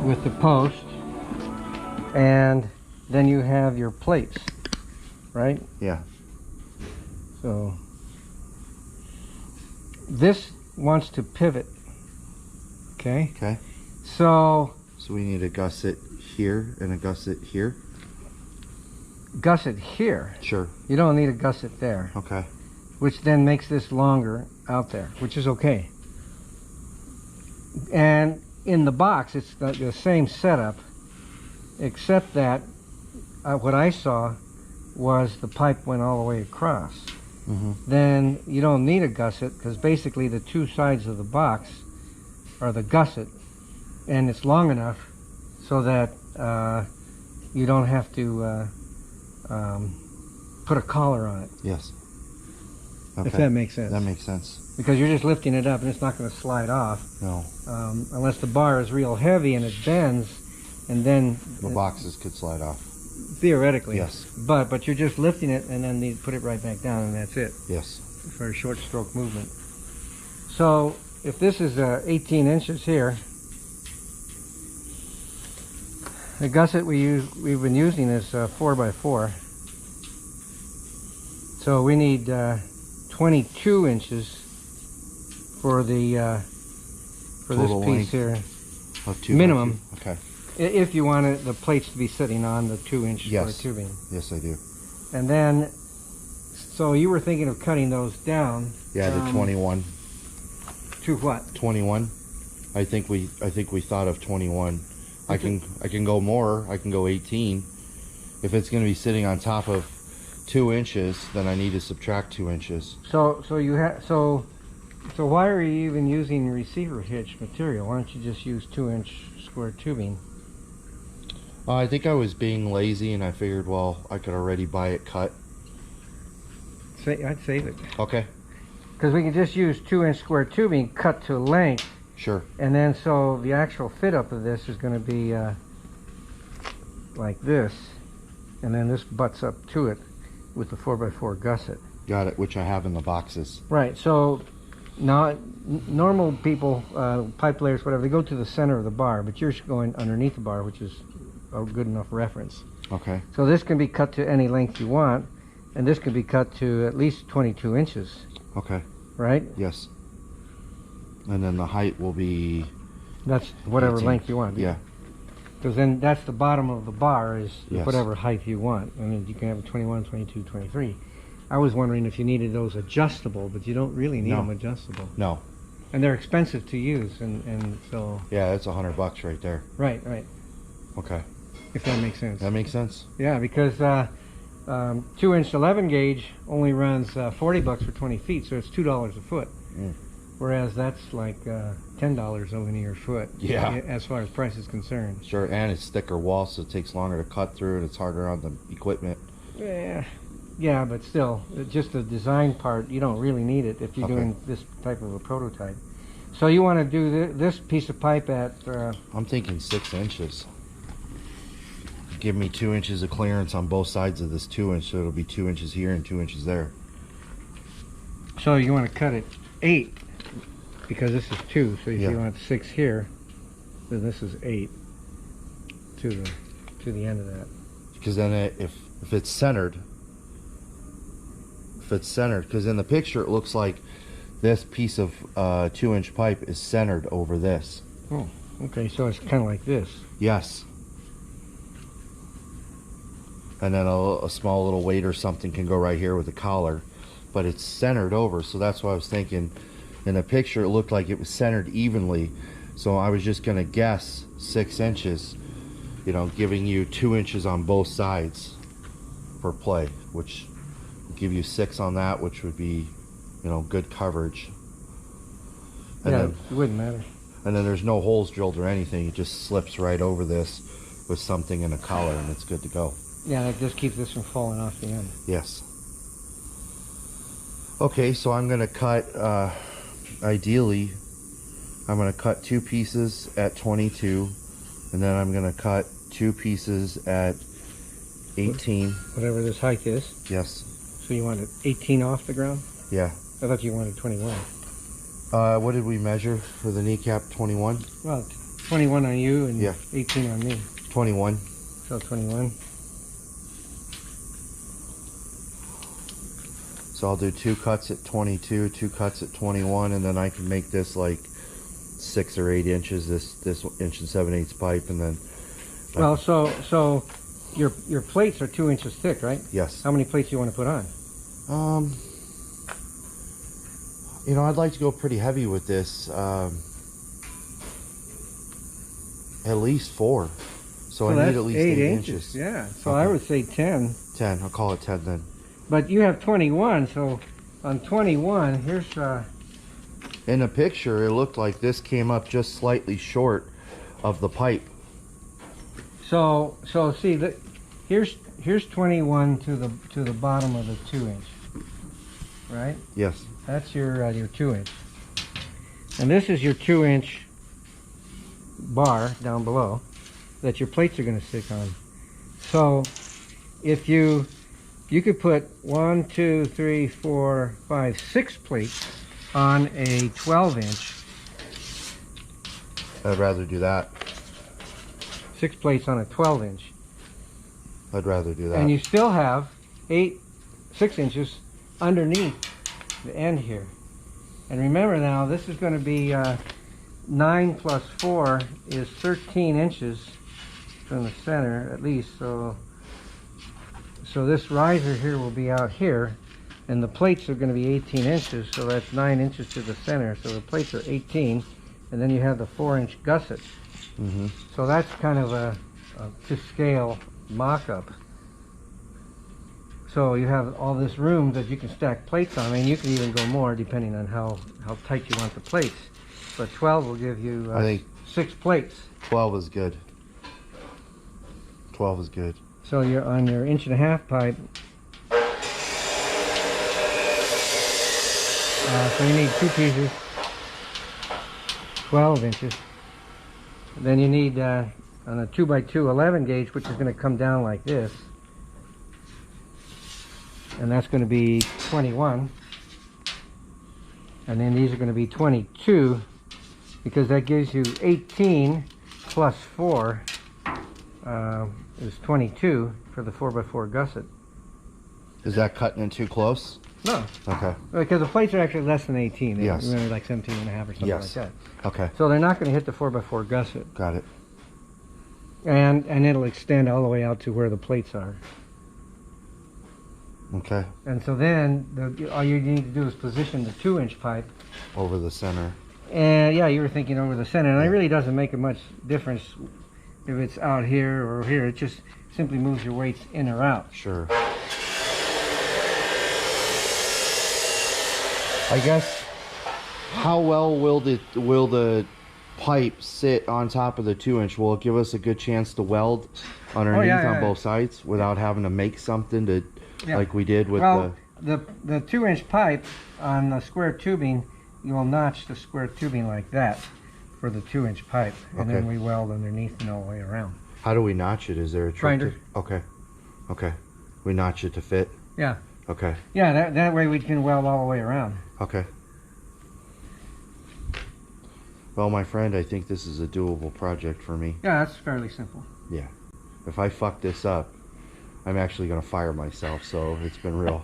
with the post, and then you have your plates, right? Yeah. So this wants to pivot. Okay. Okay. So we need a gusset here and a gusset here. Gusset here. Sure. You don't need a gusset there. Okay. Which then makes this longer out there, which is okay. And in the box, it's the same setup, except that what I saw was the pipe went all the way across. Mm-hmm. Then you don't need a gusset, because basically the two sides of the box are the gusset, and it's long enough so that you don't have to put a collar on it. Yes. Okay. If that makes sense. That makes sense. Because you're just lifting it up and it's not going to slide off. No. Unless the bar is real heavy and it bends, and then the boxes could slide off. Theoretically. Yes. But you're just lifting it and then you put it right back down, and that's it. Yes. For a short stroke movement. So if this is 18 inches here, the gusset we've been using is 4x4. So we need 22 inches for the for total this piece here. Of minimum. Okay. If you want the plates to be sitting on the 2-inch square tubing. Yes, I do. And then, so you were thinking of cutting those down. Yeah, to 21. To what? 21. I think we thought of 21. I can go more. I can go 18. If it's going to be sitting on top of 2 inches, then I need to subtract 2 inches. So why are you even using receiver hitch material? Why don't you just use 2-inch square tubing? I think I was being lazy, and I figured, well, I could already buy it cut. I'd save it. Okay. Because we can just use 2-inch square tubing cut to length. Sure. And then so the actual fit up of this is going to be like this, and then this butts up to it with the 4x4 gusset. Got it, which I have in the boxes. Right. So now normal people, pipe layers, whatever, they go to the center of the bar, but you're going underneath the bar, which is a good enough reference. Okay. So this can be cut to any length you want, and this can be cut to at least 22 inches. Okay. Right? Yes. And then the height will be... That's whatever 18. Length you want. Yeah. Because then that's the bottom of the bar is Yes. whatever height you want. I mean, you can have a 21, 22, 23. I was wondering if you needed those adjustable, but you don't really need them adjustable. No. And they're expensive to use, and so... Yeah, that's $100 right there. Right, right. Okay. If that makes sense. That makes sense? Yeah, because 2-inch 11 gauge only runs $40 for 20 feet, so it's $2 a foot. Mm. Whereas that's like $10 a linear foot. Yeah. As far as price is concerned. Sure, and it's thicker wall, so it takes longer to cut through, and it's harder on the equipment. Yeah, but still, just the design part, you don't really need it if you're doing this type of a prototype. So you want to do this piece of pipe at... I'm thinking 6 inches. Give me 2 inches of clearance on both sides of this 2-inch, so it'll be 2 inches here and 2 inches there. So you want to cut it 8, because this is 2, so if you want 6 here, then this is 8 to the end of that. Because then if it's centered, because in the picture it looks like this piece of 2-inch pipe is centered over this. Oh, okay, so it's kind of like this. Yes. And then a small little weight or something can go right here with the collar, but it's centered over, so that's why I was thinking in the picture it looked like it was centered evenly, so I was just gonna guess 6 inches, you know, giving you 2 inches on both sides for play, which would give you 6 on that, which would be, you know, good coverage. And yeah, then, it wouldn't matter. And then there's no holes drilled or anything, it just slips right over this with something in a collar and it's good to go. Yeah, that just keeps this from falling off the end. Yes. Okay, so I'm going to cut, ideally, I'm going to cut 2 pieces at 22, and then I'm going to cut 2 pieces at 18. Whatever this height is. Yes. So you wanted 18 off the ground? Yeah. I thought you wanted 21. What did we measure for the kneecap? 21? Well, 21 on you and Yeah. 18 on me. 21. So 21. So I'll do 2 cuts at 22, 2 cuts at 21, and then I can make this like 6 or 8 inches. This 1 7/8 pipe, and then. Well, so your plates are 2 inches thick, right? Yes. How many plates do you want to put on? You know, I'd like to go pretty heavy with this. At least 4. So I that's need at least 8 8 inches. Yeah. So Okay. I would say 10. 10. I'll call it 10 then. But you have 21, so on 21, here's In the picture, it looked like this came up just slightly short of the pipe. so see that here's 21 to the bottom of the 2-inch, right? Yes. That's your 2-inch, and this is your 2-inch bar down below that your plates are going to stick on. So if you could put 1, 2, 3, 4, 5, 6 plates on a 12-inch. I'd rather do that. 6 plates on a 12-inch, I'd rather do that. and you still have 6 inches underneath the end here. And remember now, this is going to be 9 plus 4 is 13 inches from the center at least. So this riser here will be out here, and the plates are going to be 18 inches, so that's 9 inches to the center. So the plates are 18, and then you have the 4-inch gusset. Mm-hmm. So that's kind of a to scale mock-up. So you have all this room that you can stack plates on. I mean, you can even go more depending on how tight you want the plates. But 12 will give you I think 6 plates. 12 is good. 12 is good. So you're on your 1.5-inch pipe. So you need 2 pieces, 12 inches. Then you need on a 2x2 11 gauge, which is going to come down like this, and that's going to be 21. And then these are going to be 22, because that gives you 18 plus 4 is 22 for the 4x4 gusset. Is that cutting it too close? No, Okay. because the plates are actually less than 18. They're Yes. really like 17.5 or something Yes. like that. Okay. So they're not going to hit the 4x4 gusset. Got it. And it'll extend all the way out to where the plates are. Okay. And so then all you need to do is position the 2-inch pipe. Over the center. And yeah, you were thinking over the center, and it really doesn't make much difference if it's out here or here. It just simply moves your weights in or out. Sure. I guess, how well will the pipe sit on top of the 2-inch? Will it give us a good chance to weld underneath yeah. on both sides without having to make something to, Yeah. like we did with the 2-inch pipe on the square tubing, you will notch the square tubing like that for the 2-inch pipe, and then Okay. we weld underneath and all the way around. How do we notch it? Is there a trick? Grinder. Okay. Okay. We notch it to fit? Yeah. Okay. Yeah, that way we can weld all the way around. Okay. Well, my friend, I think this is a doable project for me. Yeah, that's fairly simple. Yeah. If I fuck this up, I'm actually going to fire myself, so it's been real.